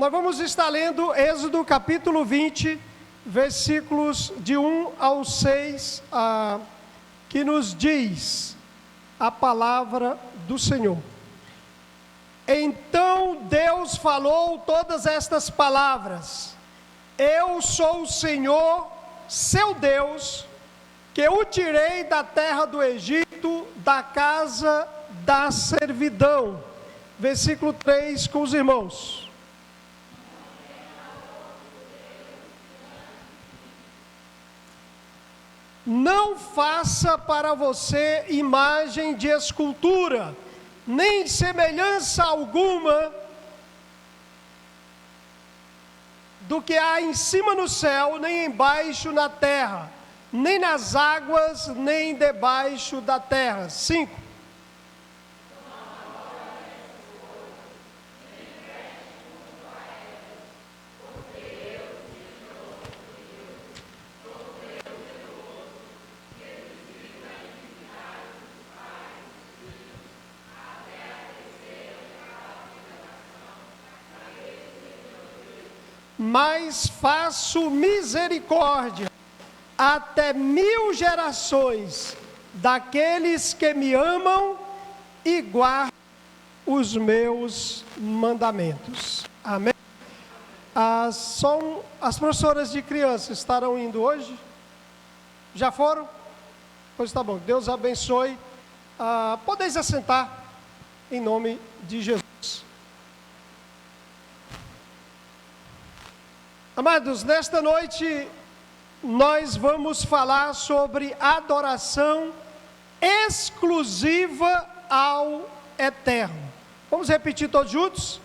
Nós vamos estar lendo Êxodo capítulo 20, versículos de 1 ao 6, que nos diz a palavra do Senhor. Então Deus falou todas estas palavras: Eu sou o Senhor, seu Deus, que o tirei da terra do Egito, da casa da servidão. Versículo 3 com os irmãos. Não faça para você imagem de escultura, nem semelhança alguma do que há em cima no céu, nem embaixo na terra, nem nas águas, nem debaixo da terra. 5. Mas faço misericórdia até 1000 gerações daqueles que me amam e guardam os meus mandamentos. Amém? As professoras de crianças estarão indo hoje? Já foram? Pois tá bom, Deus abençoe. Podeis assentar em nome de Jesus. Amados, nesta noite nós vamos falar sobre adoração exclusiva ao Eterno. Vamos repetir todos juntos?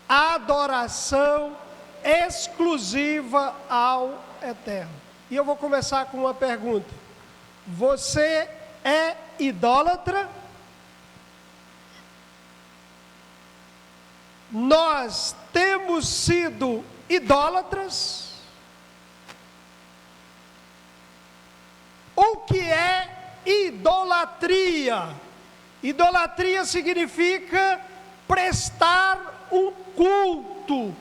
Adoração exclusiva ao Eterno. E eu vou começar com uma pergunta: você é idólatra? Nós temos sido idólatras? O que é idolatria? Idolatria significa prestar um culto,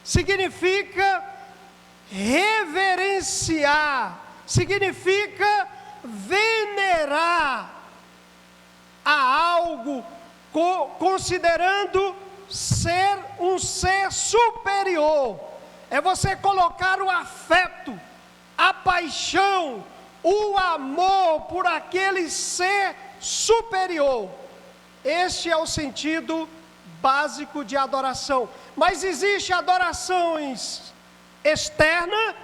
significa reverenciar, significa venerar a algo, considerando ser um ser superior. É você colocar o afeto, a paixão, o amor por aquele ser superior. Este é o sentido básico de adoração. Mas existe adorações externas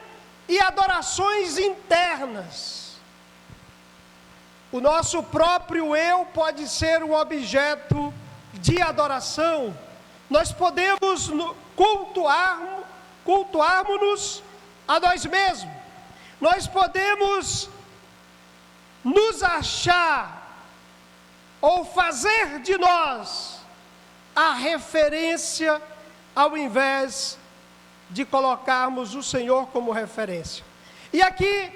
e adorações internas. O nosso próprio eu pode ser um objeto de adoração. Nós podemos cultuarmos-nos a nós mesmos. Nós podemos nos achar ou fazer de nós a referência, ao invés de colocarmos o Senhor como referência. E aqui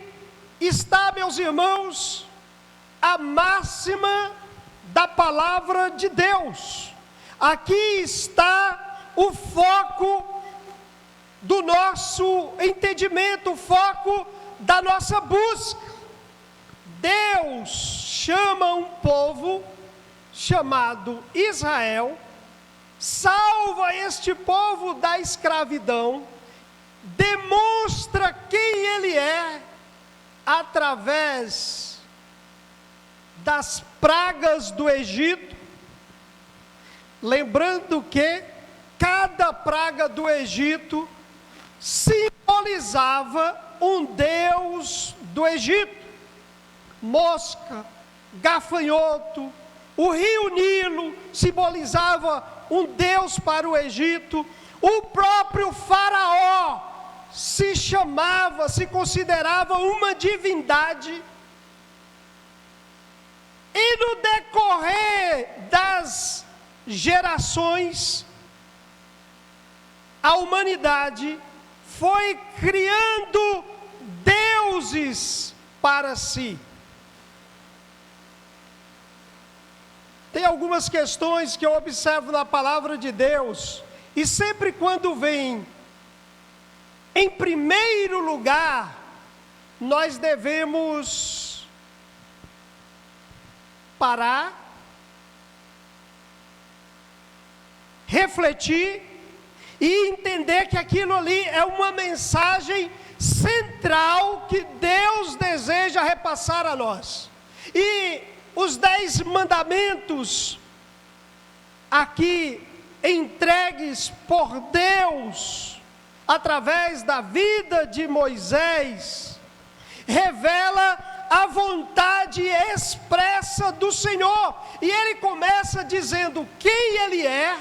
está, meus irmãos, a máxima da palavra de Deus. Aqui está o foco do nosso entendimento, o foco da nossa busca. Deus chama um povo chamado Israel, salva este povo da escravidão, demonstra quem Ele é através das pragas do Egito. Lembrando que cada praga do Egito simbolizava um deus do Egito. Mosca, gafanhoto, o rio Nilo simbolizava um deus para o Egito. O próprio faraó se considerava uma divindade. E no decorrer das gerações, a humanidade foi criando deuses para si. Tem algumas questões que eu observo na palavra de Deus E sempre quando vem em primeiro lugar, nós devemos parar, refletir e entender que aquilo ali é uma mensagem central que Deus deseja repassar a nós. E os 10 mandamentos aqui entregues por Deus através da vida de Moisés revela a vontade expressa do Senhor. E ele começa dizendo quem ele é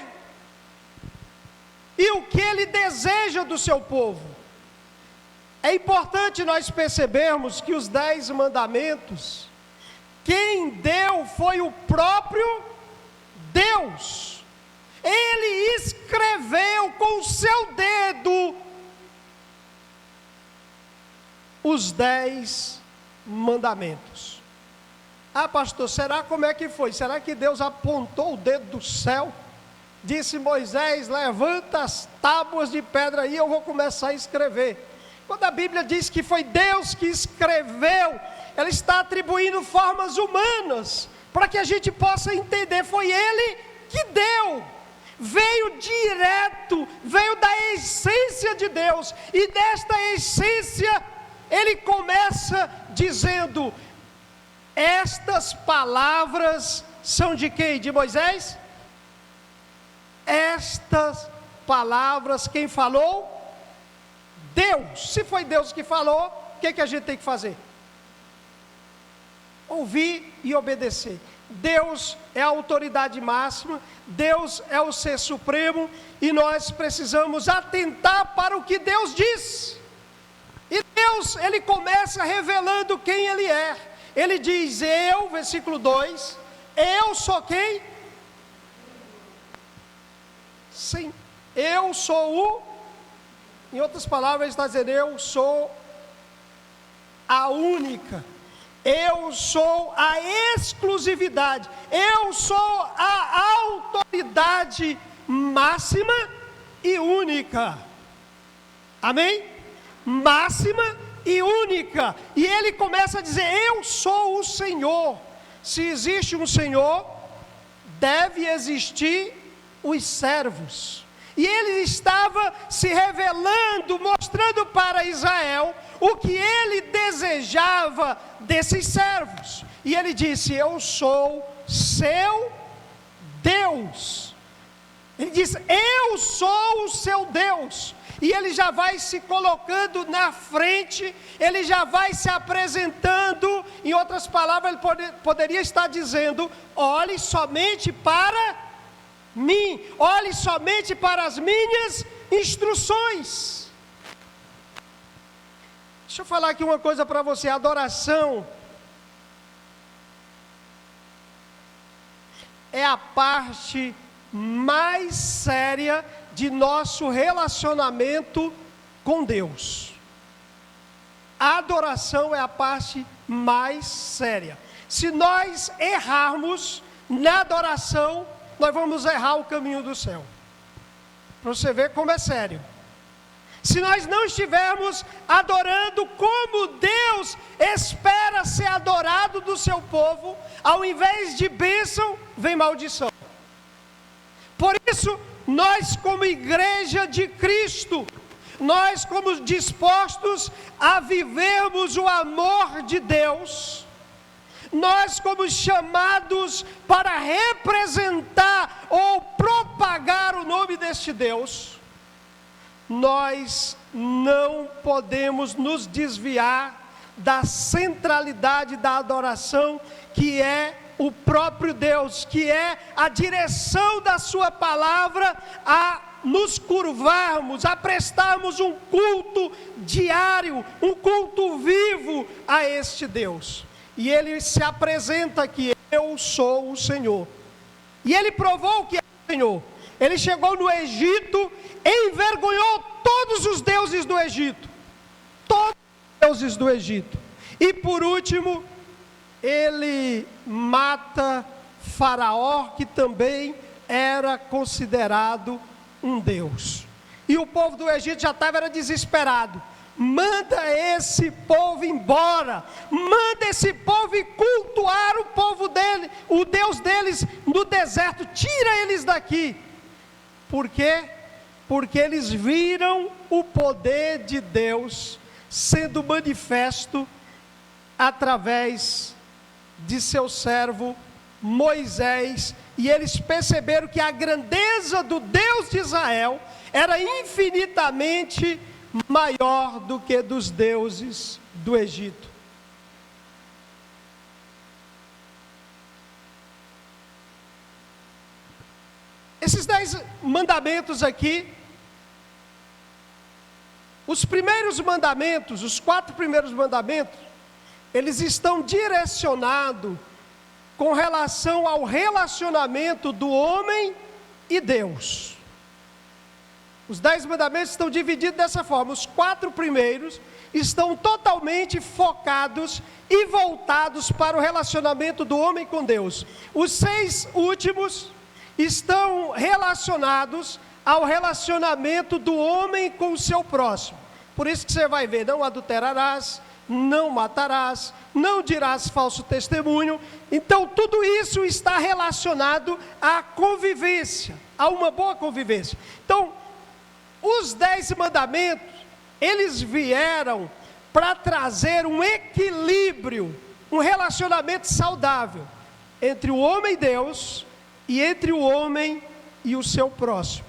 e o que ele deseja do seu povo. É importante nós percebermos que os 10 mandamentos, quem deu foi o próprio Deus. Ele escreveu com o seu dedo os 10 mandamentos. Ah, pastor, será como é que foi? Será que Deus apontou o dedo do céu? Disse Moisés, levanta as tábuas de pedra aí, eu vou começar a escrever. Quando a Bíblia diz que foi Deus que escreveu, ela está atribuindo formas humanas, para que a gente possa entender, foi Ele que deu. Veio direto, veio da essência de Deus, e desta essência, ele começa dizendo, estas palavras são de quem? De Moisés? Estas palavras, quem falou? Deus. Se foi Deus que falou, o que a gente tem que fazer? Ouvir e obedecer. Deus é a autoridade máxima, Deus é o ser supremo, e nós precisamos atentar para o que Deus diz. E Deus, ele começa revelando quem ele é. Ele diz, eu, versículo 2, eu sou quem? Sim, eu sou em outras palavras, ele está dizendo, eu sou a única. Eu sou a exclusividade, eu sou a autoridade máxima e única. Amém? Máxima e única. E ele começa a dizer, eu sou o Senhor. Se existe um Senhor, deve existir os servos. E ele estava se revelando, mostrando para Israel o que ele desejava desses servos. E ele disse, eu sou seu Deus. Ele diz, eu sou o seu Deus. E ele já vai se colocando na frente, ele já vai se apresentando. Em outras palavras, ele poderia estar dizendo, olhe somente para mim, olhe somente para as minhas instruções. Deixa eu falar aqui uma coisa para você, a adoração é a parte mais séria de nosso relacionamento com Deus. A adoração é a parte mais séria. Se nós errarmos na adoração, nós vamos errar o caminho do céu. Para você ver como é sério. Se nós não estivermos adorando como Deus espera ser adorado do seu povo, ao invés de bênção, vem maldição. Por isso, nós como igreja de Cristo, nós como dispostos a vivermos o amor de Deus, nós como chamados para representar ou propagar o nome deste Deus, nós não podemos nos desviar da centralidade da adoração, que é o próprio Deus, que é a direção da sua palavra a nos curvarmos, a prestarmos um culto diário, um culto vivo a este Deus. E ele se apresenta aqui, eu sou o Senhor. E ele provou que é o Senhor. Ele chegou no Egito, envergonhou todos os deuses do Egito. Todos os deuses do Egito. E por último, ele mata Faraó, que também era considerado um Deus. E o povo do Egito já estava desesperado. Manda esse povo embora, manda esse povo ir cultuar o povo dele, o Deus deles no deserto, tira eles daqui. Por quê? Porque eles viram o poder de Deus sendo manifesto através de seu servo Moisés, e eles perceberam que a grandeza do Deus de Israel era infinitamente maior do que dos deuses do Egito. Esses 10 mandamentos aqui, os primeiros mandamentos, os 4 primeiros mandamentos, eles estão direcionados com relação ao relacionamento do homem e Deus. Os 10 mandamentos estão divididos dessa forma. Os 4 primeiros estão totalmente focados e voltados para o relacionamento do homem com Deus. Os 6 últimos estão relacionados ao relacionamento do homem com o seu próximo. Por isso que você vai ver: não adulterarás, não matarás, não dirás falso testemunho. Então tudo isso está relacionado à convivência, a uma boa convivência. Então, os 10 mandamentos, eles vieram para trazer um equilíbrio, um relacionamento saudável entre o homem e Deus, e entre o homem e o seu próximo.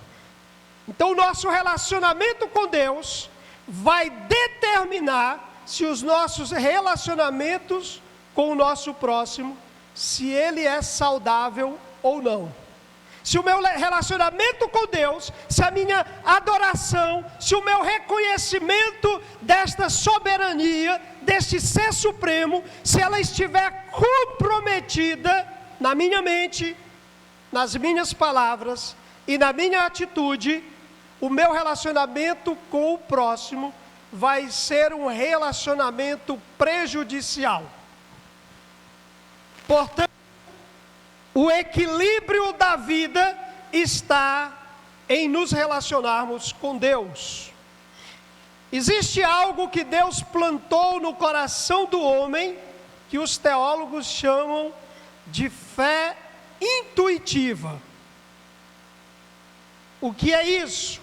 Então o nosso relacionamento com Deus vai determinar se os nossos relacionamentos com o nosso próximo, se ele é saudável ou não. Se o meu relacionamento com Deus, se a minha adoração, se o meu reconhecimento desta soberania, deste ser supremo, se ela estiver comprometida na minha mente, nas minhas palavras e na minha atitude, o meu relacionamento com o próximo vai ser um relacionamento prejudicial. Portanto, o equilíbrio da vida está em nos relacionarmos com Deus. Existe algo que Deus plantou no coração do homem, que os teólogos chamam de fé intuitiva. O que é isso?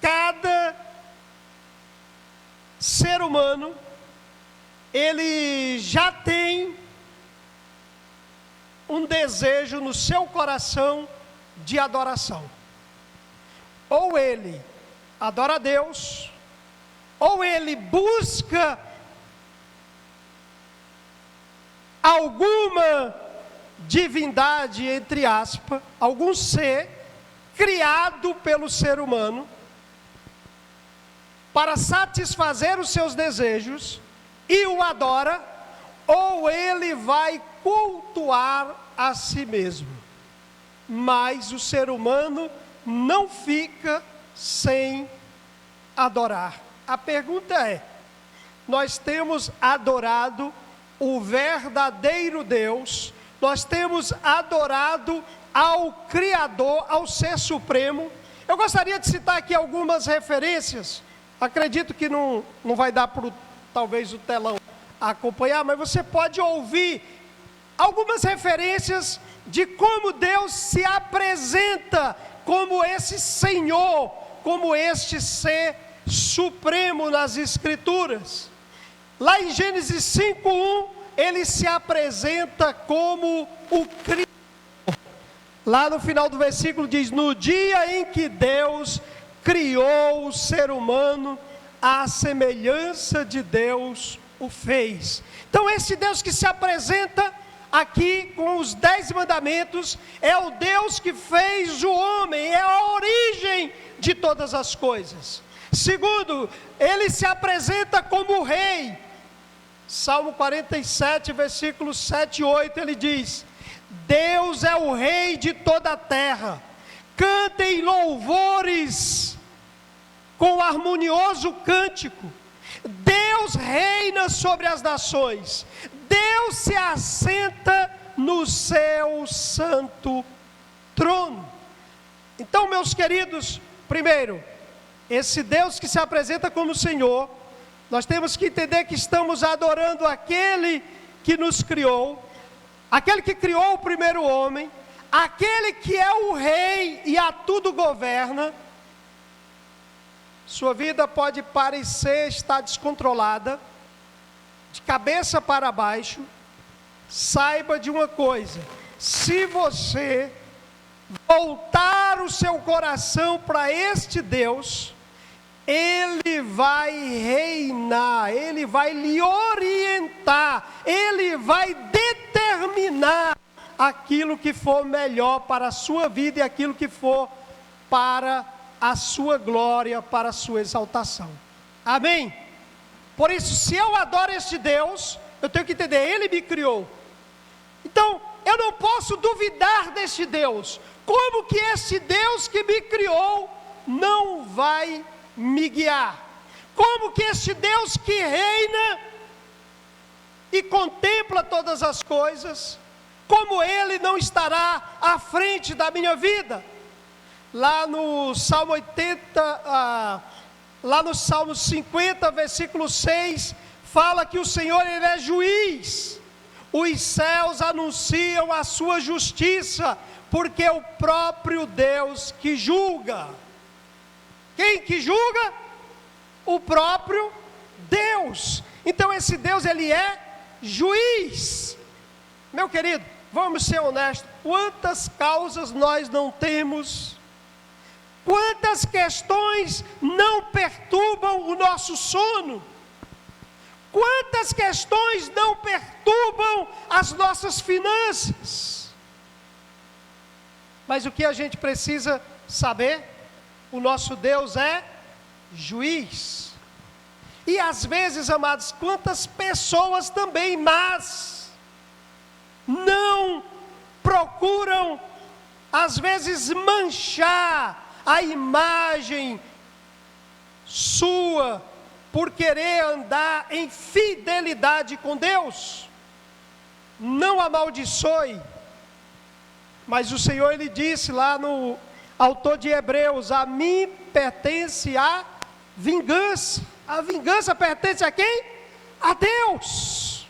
Cada ser humano, ele já tem um desejo no seu coração de adoração. Ou ele adora a Deus, ou ele busca alguma divindade, entre aspas, algum ser criado pelo ser humano para satisfazer os seus desejos e o adora, ou ele vai cultuar a si mesmo. Mas o ser humano não fica sem adorar. A pergunta é: nós temos adorado o verdadeiro Deus? Nós temos adorado ao Criador, ao Ser Supremo? Eu gostaria de citar aqui algumas referências. Acredito que não vai dar para talvez o telão acompanhar, mas você pode ouvir algumas referências de como Deus se apresenta como esse Senhor, como este Ser Supremo nas Escrituras. Lá em Gênesis 5:1, ele se apresenta como o Criador. Lá no final do versículo diz: no dia em que Deus criou o ser humano, à semelhança de Deus o fez. Então esse Deus que se apresenta aqui com os 10 mandamentos, é o Deus que fez o homem, é a origem de todas as coisas. Segundo, ele se apresenta como rei. Salmo 47, versículos 7 e 8, ele diz: Deus é o rei de toda a terra, cantem louvores com harmonioso cântico. Deus reina sobre as nações, Deus se assenta no seu santo trono. Então, meus queridos, primeiro, esse Deus que se apresenta como Senhor, nós temos que entender que estamos adorando aquele que nos criou, aquele que criou o primeiro homem, aquele que é o rei e a tudo governa. Sua vida pode parecer estar descontrolada, de cabeça para baixo. Saiba de uma coisa: se você voltar o seu coração para este Deus, Ele vai reinar, Ele vai lhe orientar, Ele vai determinar aquilo que for melhor para a sua vida e aquilo que for para a sua glória, para a sua exaltação. Amém? Por isso, se eu adoro este Deus, eu tenho que entender, Ele me criou. Então, eu não posso duvidar deste Deus. Como que este Deus que me criou não vai me guiar? Como que este Deus que reina e contempla todas as coisas, como Ele não estará à frente da minha vida? Lá no Salmo 80, lá no Salmo 50, versículo 6, fala que o Senhor, Ele é juiz. Os céus anunciam a sua justiça, porque é o próprio Deus que julga. Quem que julga? O próprio Deus. Então esse Deus, Ele é juiz. Meu querido, vamos ser honestos, quantas causas nós não temos? Quantas questões não perturbam o nosso sono? Quantas questões não perturbam as nossas finanças? Mas o que a gente precisa saber? O nosso Deus é juiz. E às vezes, amados, quantas pessoas também más não procuram, às vezes, manchar a imagem sua, por querer andar em fidelidade com Deus. Não amaldiçoe. Mas o Senhor, Ele disse lá no autor de Hebreus: a mim pertence a vingança. A vingança pertence a quem? A Deus.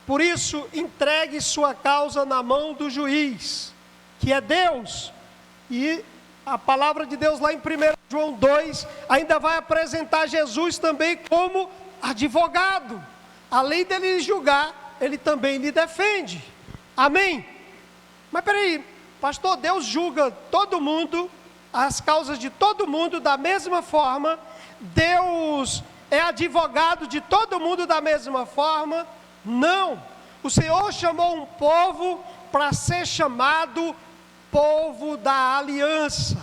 Por isso, entregue sua causa na mão do juiz, que é Deus. E a palavra de Deus lá em 1 João 2, ainda vai apresentar Jesus também como advogado. Além dele julgar, Ele também lhe defende. Amém? Mas peraí, pastor, Deus julga todo mundo, as causas de todo mundo da mesma forma? Deus é advogado de todo mundo da mesma forma? Não. O Senhor chamou um povo para ser chamado povo da aliança,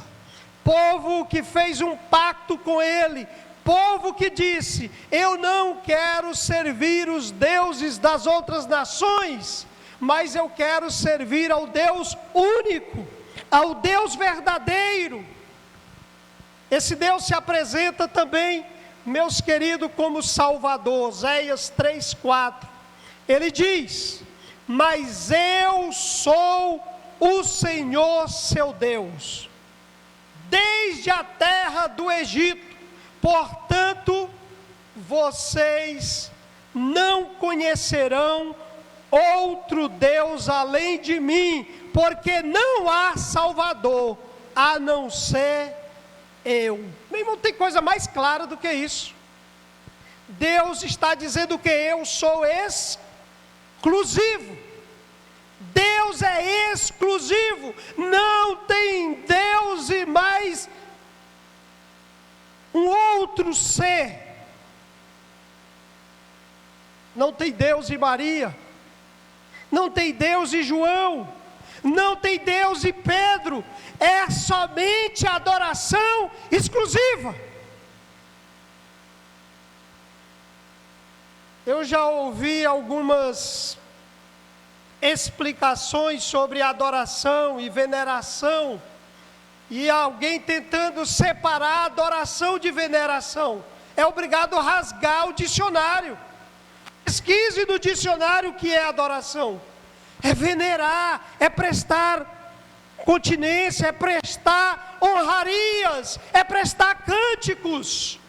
povo que fez um pacto com Ele, povo que disse: eu não quero servir os deuses das outras nações, mas eu quero servir ao Deus único, ao Deus verdadeiro. Esse Deus se apresenta também, meus queridos, como Salvador. Oséias 3:4, Ele diz: mas eu sou o Senhor seu Deus, desde a terra do Egito, portanto, vocês não conhecerão outro Deus além de mim, porque não há Salvador, a não ser eu. Meu irmão, tem coisa mais clara do que isso? Deus está dizendo que eu sou exclusivo. Deus é exclusivo, não tem Deus e mais um outro ser. Não tem Deus e Maria, não tem Deus e João, não tem Deus e Pedro, é somente adoração exclusiva. Eu já ouvi algumas explicações sobre adoração e veneração, e alguém tentando separar adoração de veneração. É obrigado a rasgar o dicionário. Pesquise no dicionário o que é adoração. É venerar, é prestar continência, é prestar honrarias, é prestar cânticos.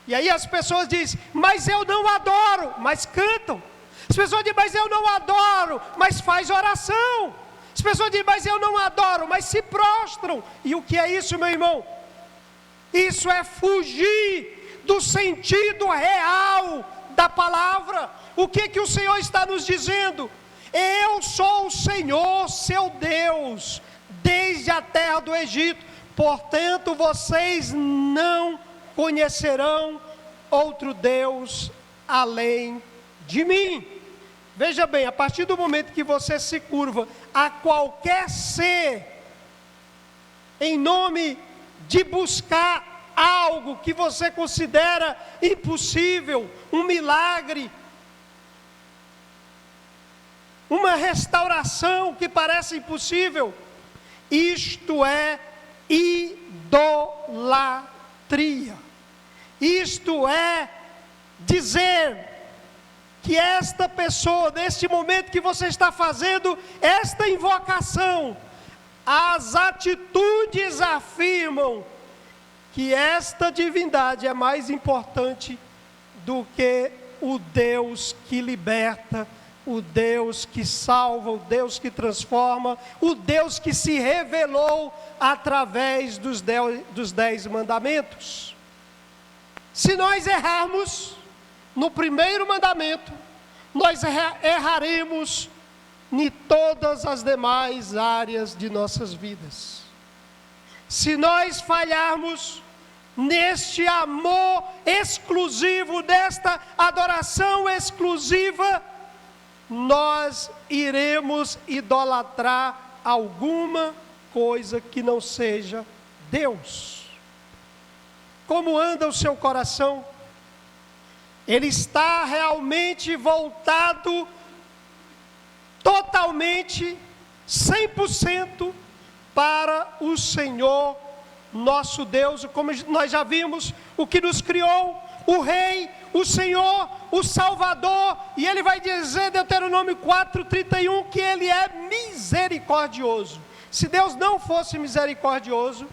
E aí as pessoas dizem, mas eu não adoro, mas cantam. As pessoas dizem, mas eu não adoro, mas faz oração. As pessoas dizem, mas eu não adoro, mas se prostram. E o que é isso, meu irmão? Isso é fugir do sentido real da palavra. O que o Senhor está nos dizendo? Eu sou o Senhor, seu Deus, desde a terra do Egito. Portanto, vocês não conhecerão outro Deus além de mim. Veja bem, a partir do momento que você se curva a qualquer ser, em nome de buscar algo que você considera impossível, um milagre, uma restauração que parece impossível, isto é idolatria. Isto é dizer que esta pessoa, neste momento que você está fazendo esta invocação, as atitudes afirmam que esta divindade é mais importante do que o Deus que liberta, o Deus que salva, o Deus que transforma, o Deus que se revelou através dos 10 mandamentos. Se nós errarmos no primeiro mandamento, nós erraremos em todas as demais áreas de nossas vidas. Se nós falharmos neste amor exclusivo, desta adoração exclusiva, nós iremos idolatrar alguma coisa que não seja Deus. Como anda o seu coração? Ele está realmente voltado totalmente, 100% para o Senhor nosso Deus, como nós já vimos, o que nos criou, o Rei, o Senhor, o Salvador. E ele vai dizer, Deuteronômio 4:31, que ele é misericordioso. Se Deus não fosse misericordioso,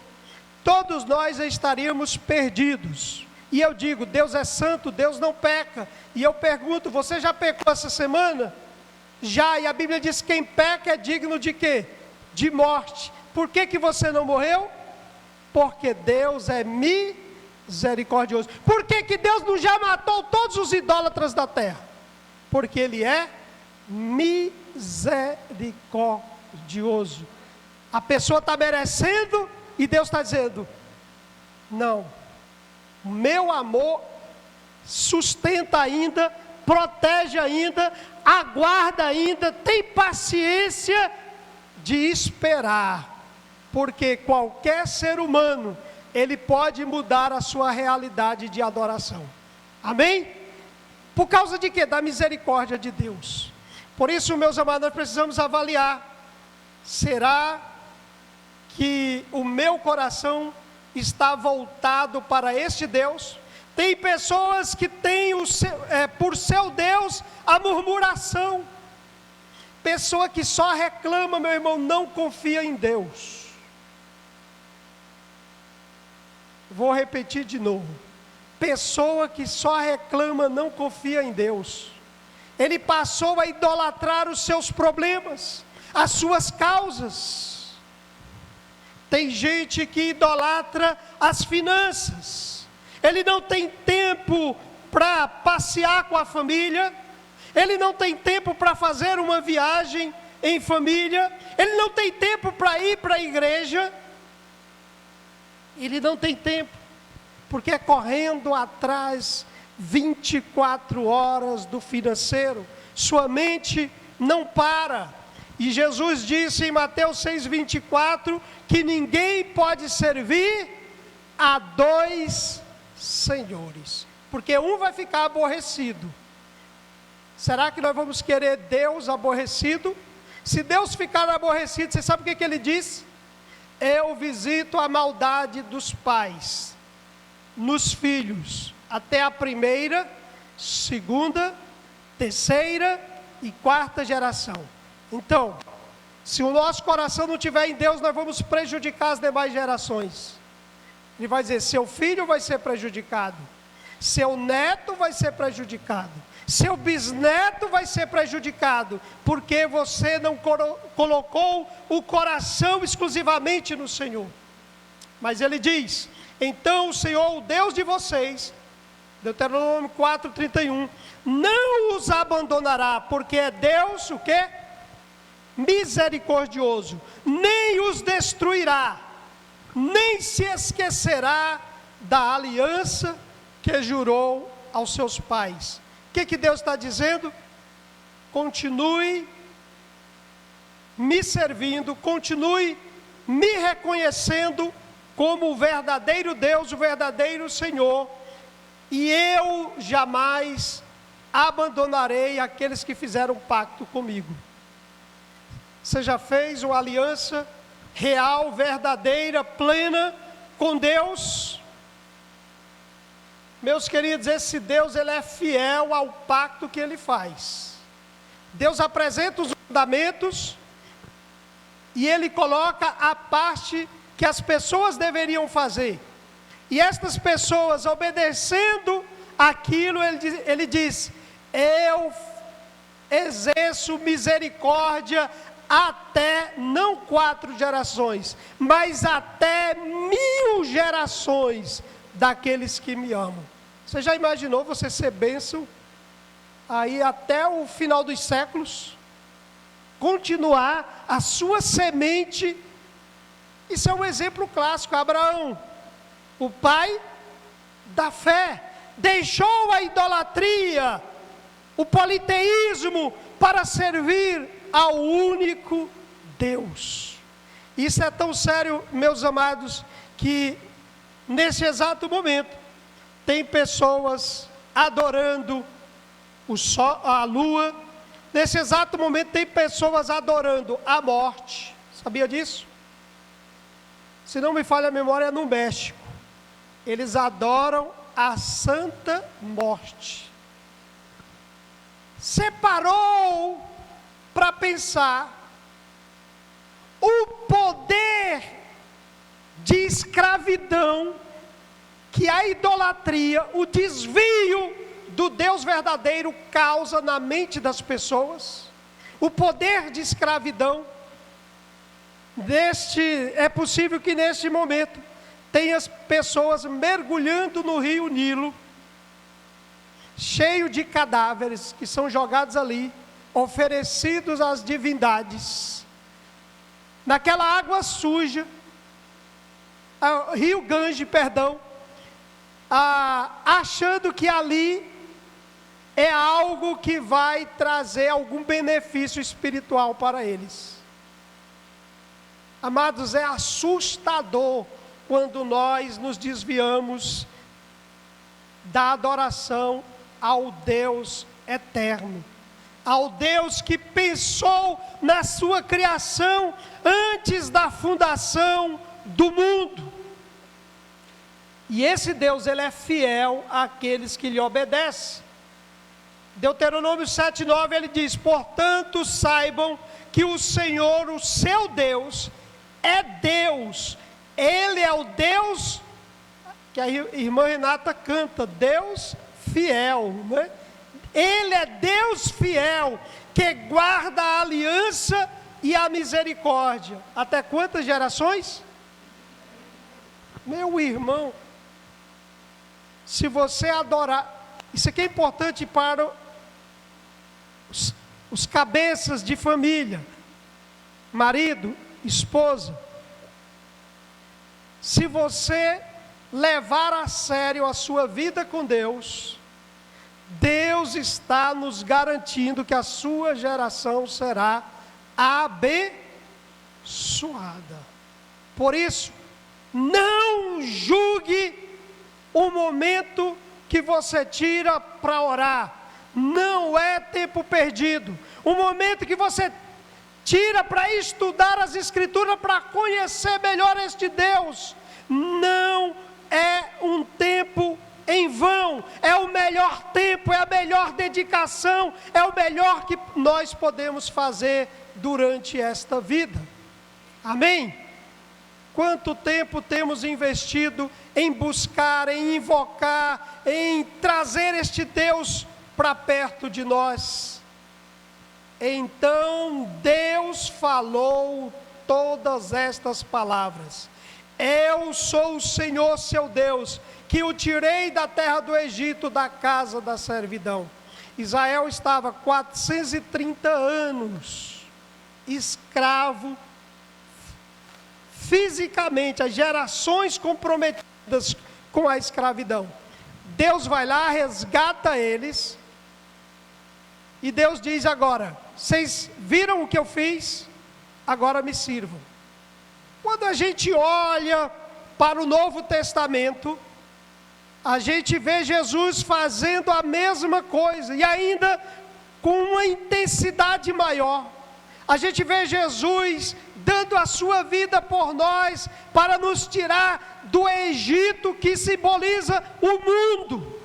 todos nós estaríamos perdidos. E eu digo, Deus é santo, Deus não peca. E eu pergunto, você já pecou essa semana? Já, e a Bíblia diz que quem peca é digno de quê? De morte. Por que você não morreu? Porque Deus é misericordioso. Por que Deus não já matou todos os idólatras da terra? Porque Ele é misericordioso. A pessoa está merecendo e Deus está dizendo, não, o meu amor sustenta ainda, protege ainda, aguarda ainda, tem paciência de esperar. Porque qualquer ser humano, ele pode mudar a sua realidade de adoração. Amém? Por causa de quê? Da misericórdia de Deus. Por isso, meus amados, nós precisamos avaliar. Será que o meu coração está voltado para este Deus? Tem pessoas que têm por seu Deus a murmuração. Pessoa que só reclama, meu irmão, não confia em Deus. Vou repetir de novo. Pessoa que só reclama, não confia em Deus. Ele passou a idolatrar os seus problemas, as suas causas. Tem gente que idolatra as finanças. Ele não tem tempo para passear com a família. Ele não tem tempo para fazer uma viagem em família. Ele não tem tempo para ir para a igreja. Ele não tem tempo, porque é correndo atrás 24 horas do financeiro. Sua mente não para. E Jesus disse em Mateus 6:24, que ninguém pode servir a 2 senhores, porque um vai ficar aborrecido. Será que nós vamos querer Deus aborrecido? Se Deus ficar aborrecido, você sabe o que ele diz? Eu visito a maldade dos pais nos filhos, até a primeira, segunda, terceira e quarta geração. Então, Se o nosso coração não estiver em Deus, nós vamos prejudicar as demais gerações. Ele vai dizer, seu filho vai ser prejudicado, seu neto vai ser prejudicado, seu bisneto vai ser prejudicado, porque você não colocou o coração exclusivamente no Senhor. Mas ele diz, então o Senhor, o Deus de vocês, Deuteronômio 4:31, não os abandonará, porque é Deus, o quê? Misericordioso, nem os destruirá, nem se esquecerá da aliança que jurou aos seus pais. O que Deus está dizendo? Continue me servindo, continue me reconhecendo como o verdadeiro Deus, o verdadeiro Senhor, e eu jamais abandonarei aqueles que fizeram pacto comigo. Você já fez uma aliança real, verdadeira, plena com Deus? Meus queridos, esse Deus, Ele é fiel ao pacto que Ele faz. Deus apresenta os mandamentos e Ele coloca a parte que as pessoas deveriam fazer. E estas pessoas, obedecendo aquilo, Ele diz, eu exerço misericórdia até, não 4 gerações, mas até 1000 gerações daqueles que me amam. Você já imaginou você ser bênção aí até o final dos séculos? Continuar a sua semente. Isso é um exemplo clássico. Abraão, o pai da fé, deixou a idolatria, o politeísmo, para servir ao único Deus. Isso é tão sério, meus amados, que nesse exato momento tem pessoas adorando o sol, a lua. Nesse exato momento tem pessoas adorando a morte. Sabia disso? Se não me falha a memória, é no México. Eles adoram a Santa Morte. Separou para pensar o poder de escravidão que a idolatria, o desvio do Deus verdadeiro causa na mente das pessoas. O poder de escravidão. É possível que neste momento tenha as pessoas mergulhando no rio Nilo, cheio de cadáveres que são jogados ali, oferecidos às divindades, naquela água suja, rio Gange, achando que ali é algo que vai trazer algum benefício espiritual para eles. Amados, é assustador quando nós nos desviamos da adoração ao Deus eterno, ao Deus que pensou na sua criação antes da fundação do mundo. E esse Deus, Ele é fiel àqueles que lhe obedecem. Deuteronômio 7:9, ele diz, portanto saibam que o Senhor, o seu Deus, é Deus. Ele é o Deus que a irmã Renata canta, Deus fiel, né? Ele é Deus fiel, que guarda a aliança e a misericórdia. Até quantas gerações? Meu irmão, se você adorar, isso aqui é importante para os cabeças de família, marido, esposa. Se você levar a sério a sua vida com Deus, Deus está nos garantindo que a sua geração será abençoada. Por isso, não julgue o momento que você tira para orar. Não é tempo perdido. O momento que você tira para estudar as Escrituras, para conhecer melhor este Deus, não é um tempo em vão. É o melhor tempo, é a melhor dedicação, é o melhor que nós podemos fazer durante esta vida. Amém? Quanto tempo temos investido em buscar, em invocar, em trazer este Deus para perto de nós? Então Deus falou todas estas palavras: eu sou o Senhor seu Deus, que o tirei da terra do Egito, da casa da servidão. Israel estava 430 anos escravo, fisicamente, as gerações comprometidas com a escravidão. Deus vai lá, resgata eles, e Deus diz agora: vocês viram o que eu fiz? Agora me sirvam. Quando a gente olha para o Novo Testamento, a gente vê Jesus fazendo a mesma coisa, e ainda com uma intensidade maior. A gente vê Jesus dando a sua vida por nós, para nos tirar do Egito, que simboliza o mundo,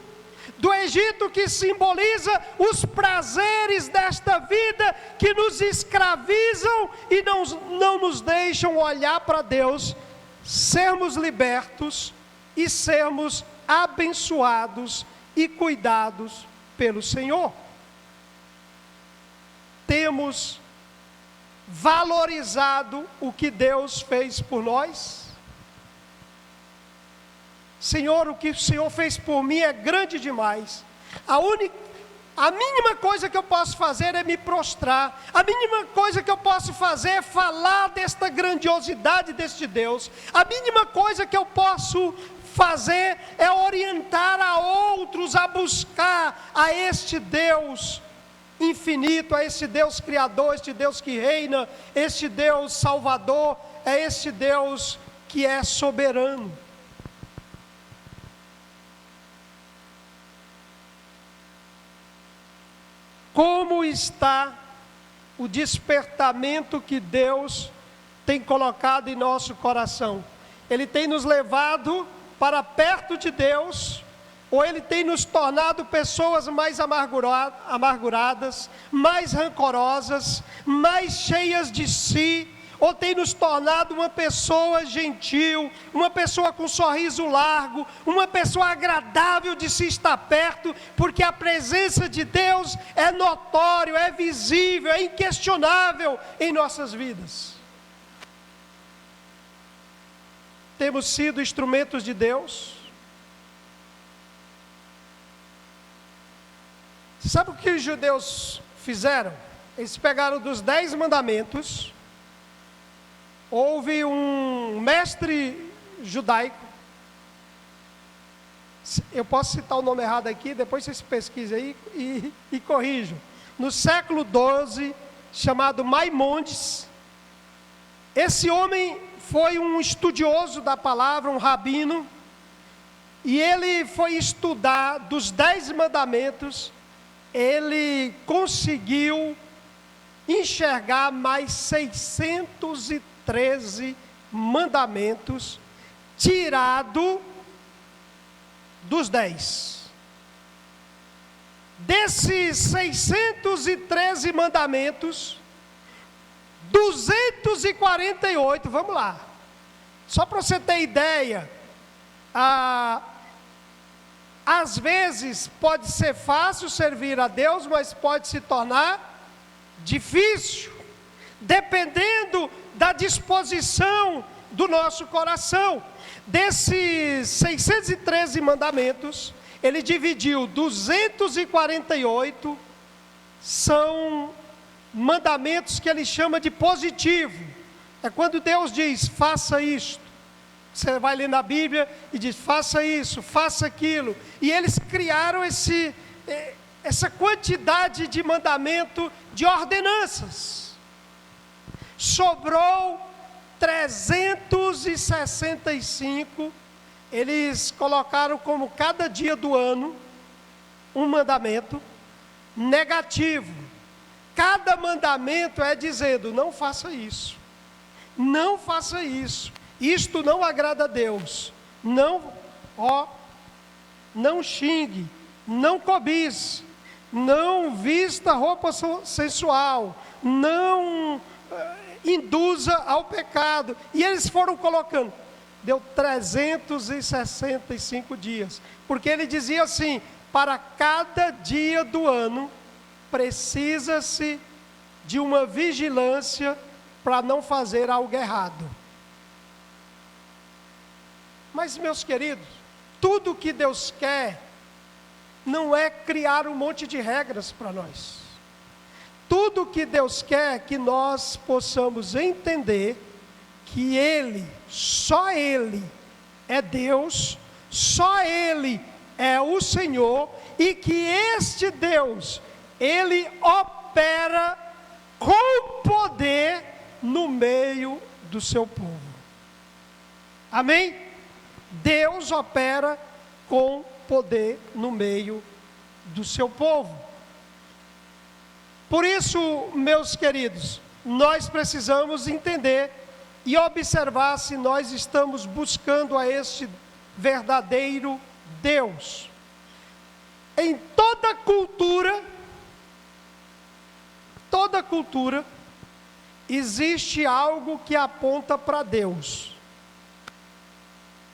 do Egito que simboliza os prazeres desta vida, que nos escravizam e não nos deixam olhar para Deus, sermos libertos e sermos abençoados e cuidados pelo Senhor. Temos valorizado o que Deus fez por nós? Senhor, o que o Senhor fez por mim é grande demais. A mínima coisa que eu posso fazer é me prostrar. A mínima coisa que eu posso fazer é falar desta grandiosidade deste Deus. A mínima coisa que eu posso fazer é orientar a outros a buscar a este Deus infinito, a este Deus criador, este Deus que reina, este Deus salvador, é este Deus que é soberano. Como está o despertamento que Deus tem colocado em nosso coração? Ele tem nos levado para perto de Deus, ou Ele tem nos tornado pessoas mais amarguradas, mais rancorosas, mais cheias de si, ou tem nos tornado uma pessoa gentil, uma pessoa com sorriso largo, uma pessoa agradável de se estar perto, porque a presença de Deus é notório, é visível, é inquestionável em nossas vidas. Temos sido instrumentos de Deus. Sabe o que os judeus fizeram? Eles pegaram dos 10 mandamentos. Houve um mestre judaico, eu posso citar o nome errado aqui, depois vocês pesquisem aí e corrijam. No século XII, chamado Maimônides. Esse homem foi um estudioso da palavra, um rabino, e ele foi estudar dos 10 mandamentos. Ele conseguiu enxergar mais 613 mandamentos tirado dos 10. Desses 613 mandamentos, 248, vamos lá, só para você ter ideia, às vezes pode ser fácil servir a Deus, mas pode se tornar difícil, dependendo da disposição do nosso coração. Desses 613 mandamentos, ele dividiu 248, são mandamentos que ele chama de positivo. É quando Deus diz, faça isto. Você vai ler na Bíblia e diz, faça isso, faça aquilo. E eles criaram essa quantidade de mandamento, de ordenanças. Sobrou 365, eles colocaram como cada dia do ano um mandamento negativo. Cada mandamento é dizendo, não faça isso, não faça isso, isto não agrada a Deus, não xingue, não cobice, não vista roupa sensual, não induza ao pecado. E eles foram colocando. Deu 365 dias. Porque ele dizia assim: para cada dia do ano, precisa-se de uma vigilância para não fazer algo errado. Mas, meus queridos, tudo que Deus quer não é criar um monte de regras para nós. Tudo que Deus quer é que nós possamos entender que Ele, só Ele é Deus, só Ele é o Senhor, e que este Deus, Ele opera com poder no meio do seu povo. Amém? Deus opera com poder no meio do seu povo. Por isso, meus queridos, nós precisamos entender e observar se nós estamos buscando a este verdadeiro Deus. Em toda cultura, existe algo que aponta para Deus.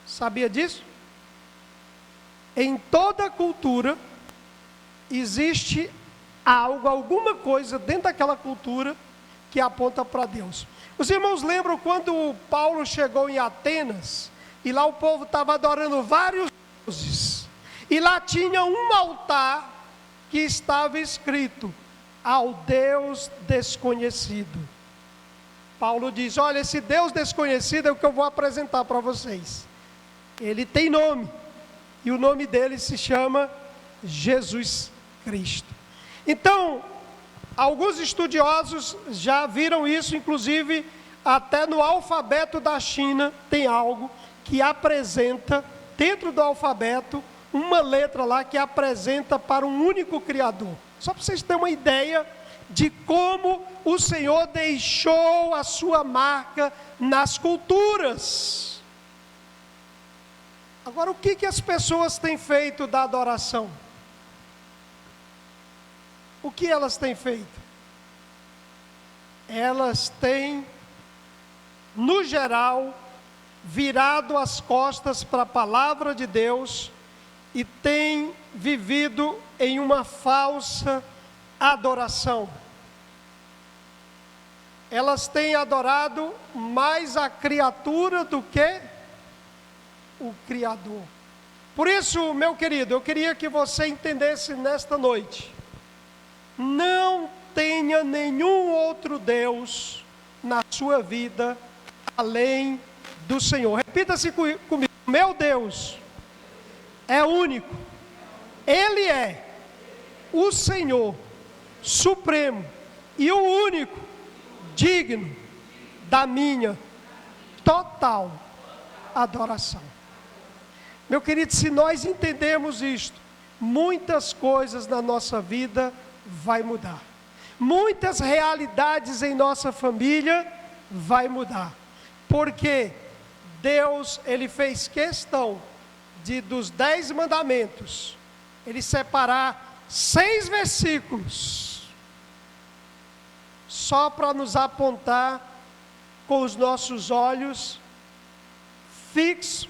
Sabia disso? Em toda cultura, existe algo, alguma coisa dentro daquela cultura que aponta para Deus. Os irmãos lembram quando Paulo chegou em Atenas, e lá o povo estava adorando vários deuses, e lá tinha um altar que estava escrito: ao Deus desconhecido. Paulo diz: olha, esse Deus desconhecido é o que eu vou apresentar para vocês. Ele tem nome, e o nome dele se chama Jesus Cristo. Então, alguns estudiosos já viram isso, inclusive até no alfabeto da China tem algo que apresenta, dentro do alfabeto, uma letra lá que apresenta para um único Criador. Só para vocês terem uma ideia de como o Senhor deixou a sua marca nas culturas. Agora, o que as pessoas têm feito da adoração? O que elas têm feito? Elas têm, no geral, virado as costas para a palavra de Deus e têm vivido em uma falsa adoração. Elas têm adorado mais a criatura do que o Criador. Por isso, meu querido, eu queria que você entendesse nesta noite: não tenha nenhum outro Deus na sua vida além do Senhor. Repita-se comigo: meu Deus é único. Ele é o Senhor supremo e o único digno da minha total adoração. Meu querido, se nós entendermos isto, muitas coisas na nossa vida vai mudar. Muitas realidades em nossa família vai mudar. Porque Deus, Ele fez questão de, dos 10 mandamentos, Ele separar 6 versículos, só para nos apontar com os nossos olhos fixos,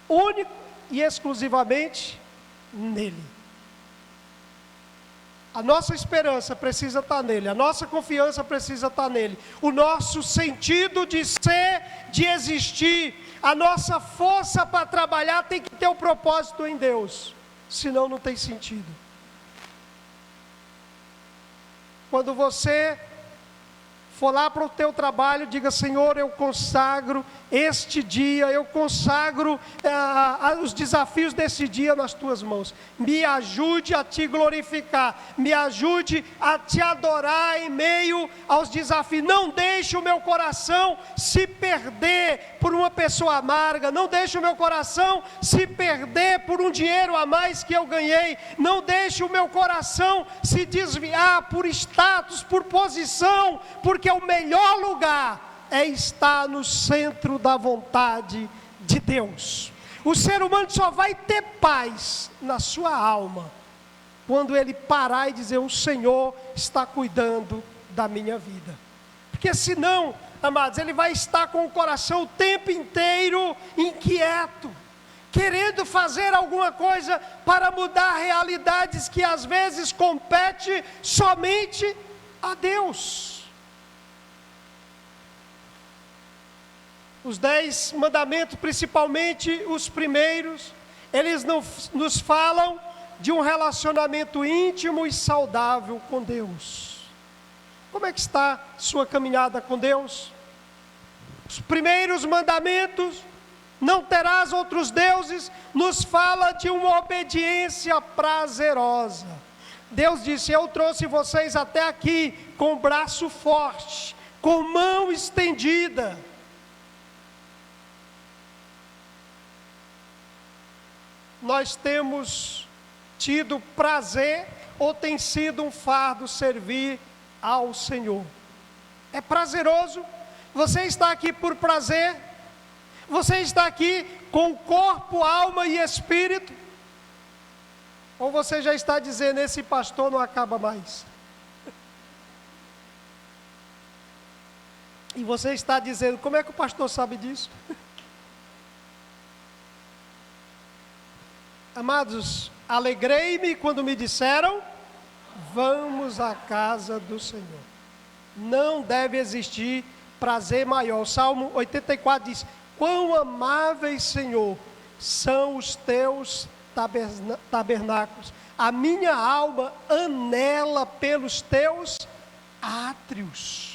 único e exclusivamente nele. A nossa esperança precisa estar nele, a nossa confiança precisa estar nele, o nosso sentido de ser, de existir, a nossa força para trabalhar tem que ter o propósito em Deus, senão não tem sentido. Quando você for lá para o teu trabalho, diga: Senhor, eu consagro este dia, eu consagro os desafios desse dia nas tuas mãos. Me ajude a te glorificar, me ajude a te adorar em meio aos desafios. Não deixe o meu coração se perder por uma pessoa amarga, não deixe o meu coração se perder por um dinheiro a mais que eu ganhei, não deixe o meu coração se desviar por status, por posição, porque o melhor lugar é estar no centro da vontade de Deus. O ser humano só vai ter paz na sua alma quando ele parar e dizer: o Senhor está cuidando da minha vida. Porque senão, amados, ele vai estar com o coração o tempo inteiro inquieto, querendo fazer alguma coisa para mudar realidades que às vezes compete somente a Deus. Os 10 mandamentos, principalmente os primeiros, eles nos falam de um relacionamento íntimo e saudável com Deus. Como é que está sua caminhada com Deus? Os primeiros mandamentos: não terás outros deuses, nos fala de uma obediência prazerosa. Deus disse: eu trouxe vocês até aqui com braço forte, com mão estendida. Nós temos tido prazer, ou tem sido um fardo servir ao Senhor? É prazeroso? Você está aqui por prazer? Você está aqui com corpo, alma e espírito? Ou você já está dizendo: esse pastor não acaba mais? E você está dizendo: como é que o pastor sabe disso? Amados, alegrei-me quando me disseram: vamos à casa do Senhor. Não deve existir prazer maior. O Salmo 84 diz: quão amáveis, Senhor, são os teus tabernáculos. A minha alma anela pelos teus átrios.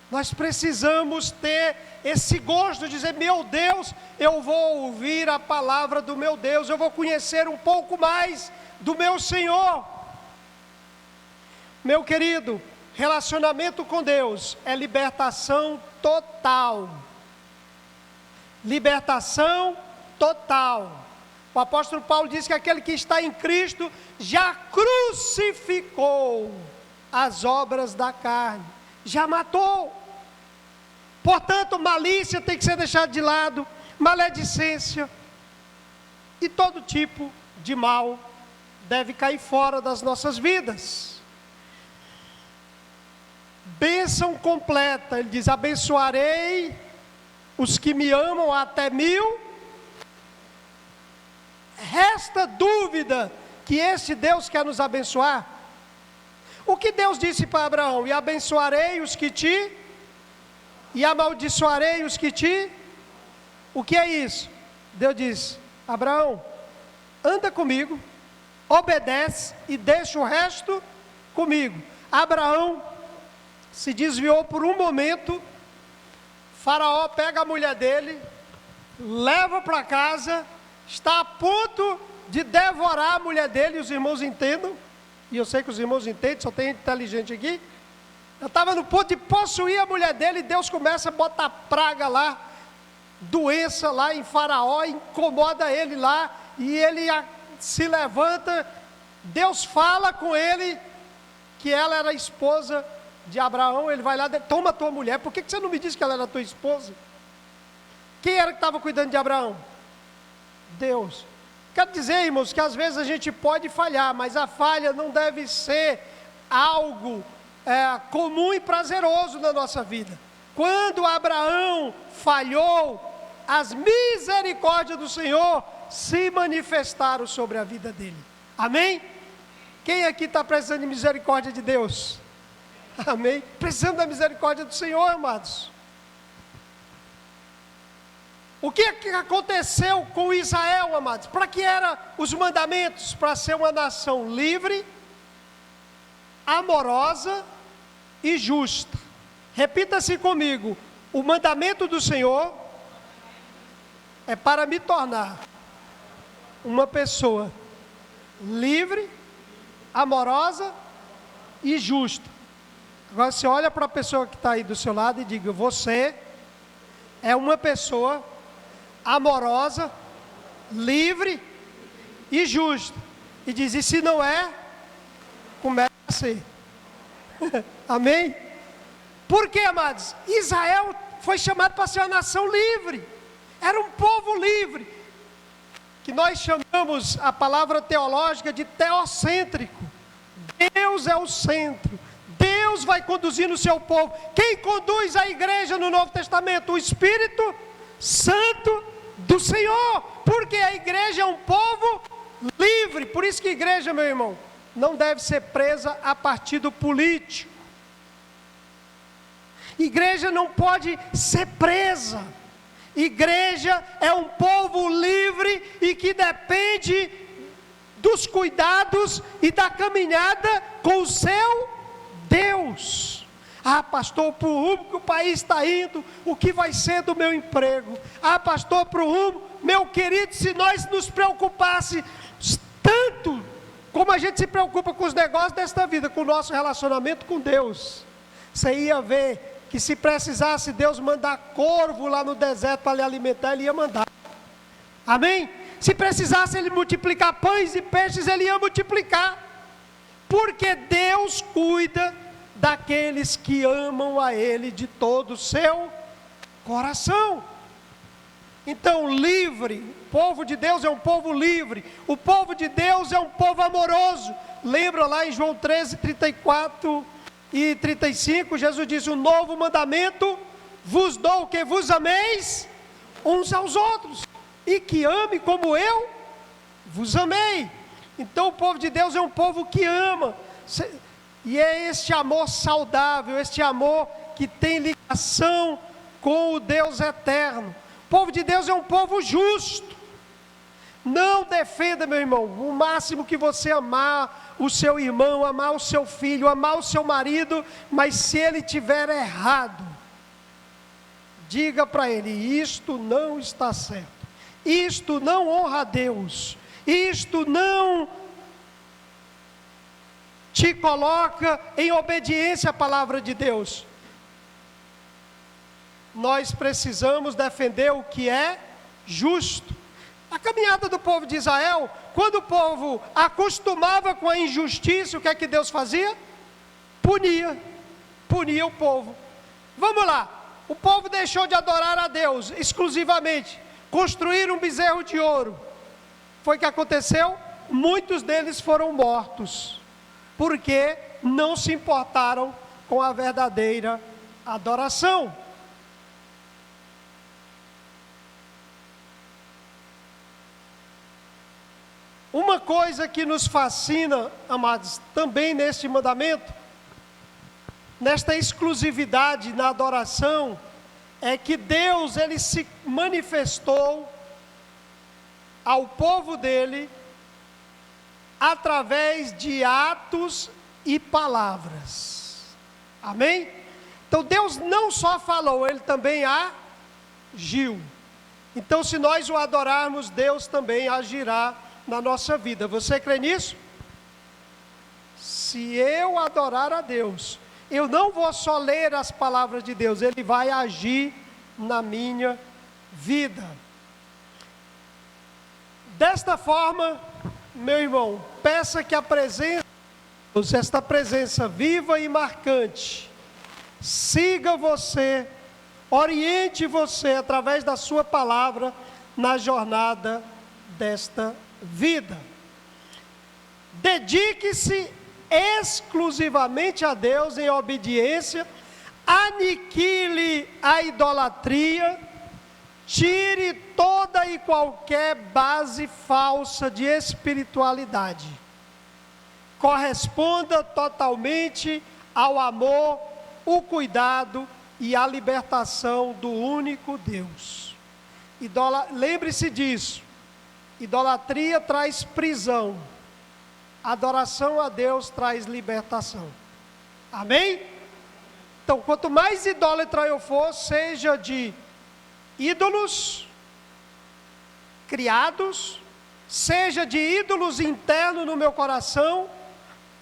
Nós precisamos ter esse gosto de dizer: meu Deus, eu vou ouvir a palavra do meu Deus, eu vou conhecer um pouco mais do meu Senhor. Meu querido, relacionamento com Deus é libertação total. Libertação total. O apóstolo Paulo diz que aquele que está em Cristo já crucificou as obras da carne, já matou. Portanto, malícia tem que ser deixada de lado, maledicência e todo tipo de mal deve cair fora das nossas vidas. Bênção completa, ele diz: abençoarei os que me amam até 1000. Resta dúvida que esse Deus quer nos abençoar? O que Deus disse para Abraão? E abençoarei os que te, e amaldiçoarei os que te. O que é isso? Deus disse: Abraão, anda comigo, obedece e deixa o resto comigo. Abraão se desviou por um momento. Faraó pega a mulher dele, leva para casa, está a ponto de devorar a mulher dele. Os irmãos entendam, e eu sei que os irmãos entendem, só tem inteligente aqui. Eu estava no ponto de possuir a mulher dele, e Deus começa a botar praga lá, doença lá em Faraó, incomoda ele lá, e ele se levanta. Deus fala com ele que ela era a esposa de Abraão. Ele vai lá: toma tua mulher. Por que você não me disse que ela era tua esposa? Quem era que estava cuidando de Abraão? Deus. Quero dizer, irmãos, que às vezes a gente pode falhar, mas a falha não deve ser algo comum e prazeroso na nossa vida. Quando Abraão falhou, as misericórdias do Senhor se manifestaram sobre a vida dele. Amém? Quem aqui está precisando de misericórdia de Deus? Amém? Precisando da misericórdia do Senhor, amados. O que aconteceu com Israel, amados? Para que eram os mandamentos? Para ser uma nação livre, amorosa e justa. Repita-se comigo: o mandamento do Senhor é para me tornar uma pessoa livre, amorosa e justa. Agora você olha para a pessoa que está aí do seu lado e diga: você é uma pessoa amorosa, livre e justa. E diz: e se não é, começa a ser. Amém? Por quê, amados? Israel foi chamado para ser uma nação livre. Era um povo livre. que nós chamamos a palavra teológica de teocêntrico. Deus é o centro, Deus vai conduzindo o seu povo. Quem conduz a igreja no Novo Testamento? O Espírito Santo do Senhor, porque a igreja é um povo livre. Por isso que a igreja, meu irmão, não deve ser presa a partido político. Igreja não pode ser presa. Igreja é um povo livre e que depende dos cuidados e da caminhada com o seu Deus. Ah, pastor, para o rumo que o país está indo, o que vai ser do meu emprego? Ah, pastor, para o rumo, meu querido, se nós nos preocupássemos tanto como a gente se preocupa com os negócios desta vida, com o nosso relacionamento com Deus, você ia ver que se precisasse Deus mandar corvo lá no deserto para lhe alimentar, Ele ia mandar. Amém? Se precisasse Ele multiplicar pães e peixes, Ele ia multiplicar. Porque Deus cuida daqueles que amam a Ele de todo o seu coração. Então, livre, o povo de Deus é um povo livre, o povo de Deus é um povo amoroso. Lembra lá em João 13, 34 e 35, Jesus diz: um novo mandamento vos dou, que vos ameis uns aos outros, e que ame como eu vos amei. Então o povo de Deus é um povo que ama, e é este amor saudável, este amor que tem ligação com o Deus eterno. O povo de Deus é um povo justo. Não defenda, meu irmão, o máximo que você amar o seu irmão, amar o seu filho, amar o seu marido, mas se ele estiver errado, diga para ele: isto não está certo, isto não honra a Deus, isto não te coloca em obediência à palavra de Deus. Nós precisamos defender o que é justo. A caminhada do povo de Israel, quando o povo acostumava com a injustiça, o que é que Deus fazia? Punia o povo. Vamos lá, o povo deixou de adorar a Deus exclusivamente, construíram um bezerro de ouro. Foi o que aconteceu? Muitos deles foram mortos, porque não se importaram com a verdadeira adoração. Uma coisa que nos fascina, amados, também neste mandamento, nesta exclusividade na adoração, é que Deus, Ele se manifestou ao povo dele através de atos e palavras. Amém? Então Deus não só falou, Ele também agiu. Então, se nós o adorarmos, Deus também agirá na nossa vida. Você crê nisso? Se eu adorar a Deus, eu não vou só ler as palavras de Deus, Ele vai agir na minha vida. Desta forma, meu irmão, peça que a presença de Deus, esta presença viva e marcante, siga você, oriente você através da sua palavra na jornada desta vida. Dedique-se exclusivamente a Deus em obediência, aniquile a idolatria, tire toda e qualquer base falsa de espiritualidade, corresponda totalmente ao amor, o cuidado e a libertação do único Deus. Lembre-se disso. Idolatria traz prisão, adoração a Deus traz libertação. Amém? Então, quanto mais idólatra eu for, seja de ídolos criados, seja de ídolos internos no meu coração,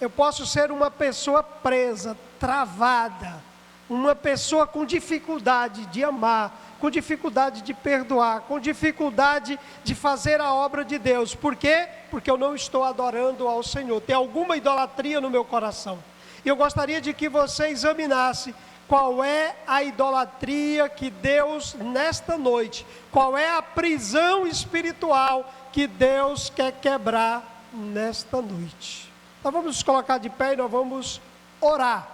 eu posso ser uma pessoa presa, travada, uma pessoa com dificuldade de amar, com dificuldade de perdoar, com dificuldade de fazer a obra de Deus. Por quê? Porque eu não estou adorando ao Senhor. Tem alguma idolatria no meu coração. E eu gostaria de que você examinasse qual é a idolatria que Deus, nesta noite, qual é a prisão espiritual que Deus quer quebrar nesta noite. Nós vamos nos colocar de pé e nós vamos orar.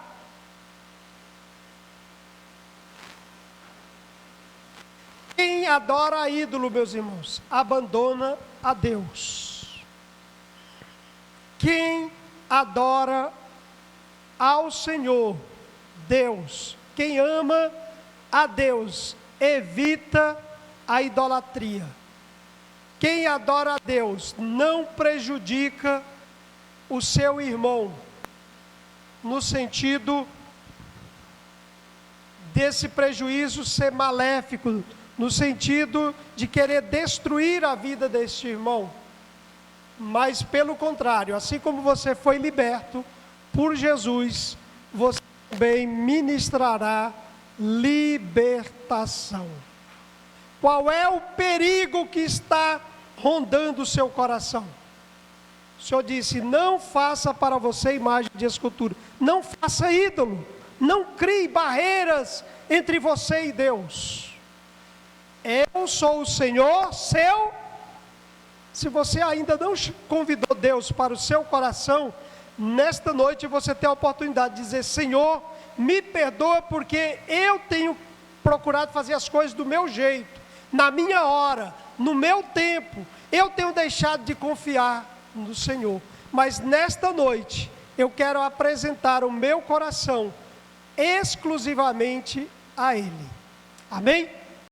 Quem adora ídolo, meus irmãos, abandona a Deus. Quem adora ao Senhor, Deus, quem ama a Deus, evita a idolatria. Quem adora a Deus não prejudica o seu irmão, no sentido desse prejuízo ser maléfico, no sentido de querer destruir a vida deste irmão. Mas pelo contrário, assim como você foi liberto por Jesus, você também ministrará libertação. Qual é o perigo que está rondando o seu coração? O Senhor disse: não faça para você imagem de escultura, não faça ídolo, não crie barreiras entre você e Deus. Eu sou o Senhor, seu. Se você ainda não convidou Deus para o seu coração, nesta noite você tem a oportunidade de dizer: Senhor, me perdoa porque eu tenho procurado fazer as coisas do meu jeito, na minha hora, no meu tempo. Eu tenho deixado de confiar no Senhor. Mas nesta noite, eu quero apresentar o meu coração exclusivamente a Ele. Amém?